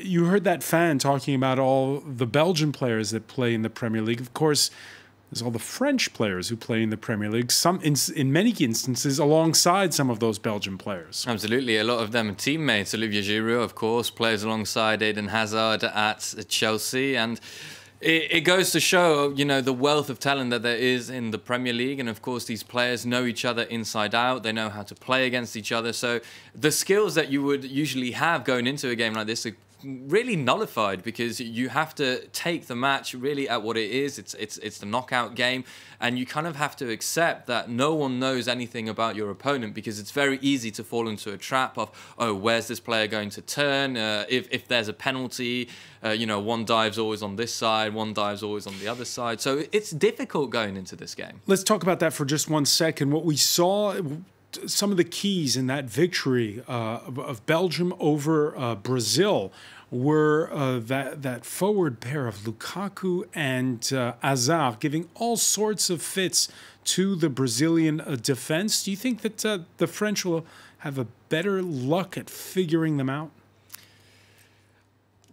you heard that fan talking about all the Belgian players that play in the Premier League. Of course, there's all the French players who play in the Premier League, some in many instances alongside some of those Belgian players. Absolutely. A lot of them are teammates. Olivier Giroud, of course, plays alongside Eden Hazard at Chelsea. And it goes to show, you know, the wealth of talent that there is in the Premier League. And, of course, these players know each other inside out. They know how to play against each other. So the skills that you would usually have going into a game like this are really nullified, because you have to take the match really at what it is. It's the knockout game, and you kind of have to accept that no one knows anything about your opponent, because it's very easy to fall into a trap of, oh, where's this player going to turn? If there's a penalty, you know, one dive's always on this side, one dive's always on the other side. So it's difficult going into this game. Let's talk about that for just 1 second. What we saw, some of the keys in that victory of Belgium over Brazil were that forward pair of Lukaku and Hazard giving all sorts of fits to the Brazilian defense. Do you think that the French will have a better luck at figuring them out?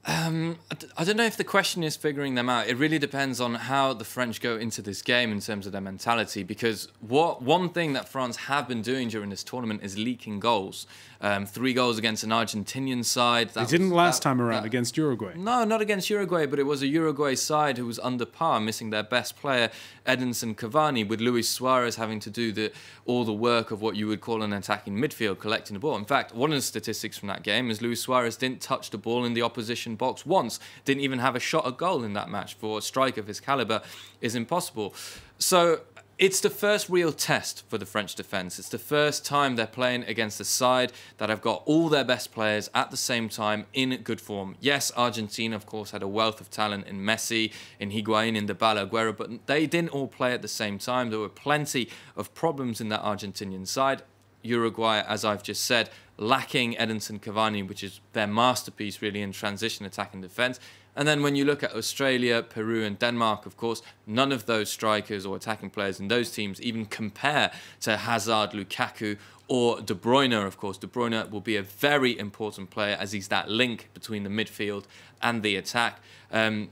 I don't know if the question is figuring them out. It really depends on how the French go into this game in terms of their mentality, because one thing that France have been doing during this tournament is leaking goals. 3 goals against an Argentinian side. They didn't last time around against Uruguay. No, not against Uruguay, but it was a Uruguay side who was under par, missing their best player, Edinson Cavani, with Luis Suarez having to do all the work of what you would call an attacking midfield, collecting the ball. In fact, one of the statistics from that game is Luis Suarez didn't touch the ball in the opposition box once, didn't even have a shot at goal in that match. For a striker of his caliber is impossible. So it's the first real test for the French defence. It's the first time they're playing against a side that have got all their best players at the same time in good form. Yes, Argentina, of course, had a wealth of talent in Messi, in Higuain, in Dybala, Aguero, but they didn't all play at the same time. There were plenty of problems in that Argentinian side. Uruguay, as I've just said, lacking Edinson Cavani, which is their masterpiece really in transition attack and defence. And then when you look at Australia, Peru and Denmark, of course, none of those strikers or attacking players in those teams even compare to Hazard, Lukaku or De Bruyne. Of course, De Bruyne will be a very important player as he's that link between the midfield and the attack. A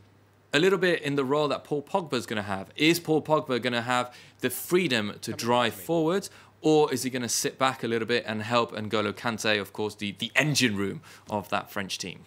little bit in the role that Paul Pogba is going to have. Is Paul Pogba going to have the freedom to drive forward, or is he going to sit back a little bit and help N'Golo Kante, of course, the engine room of that French team?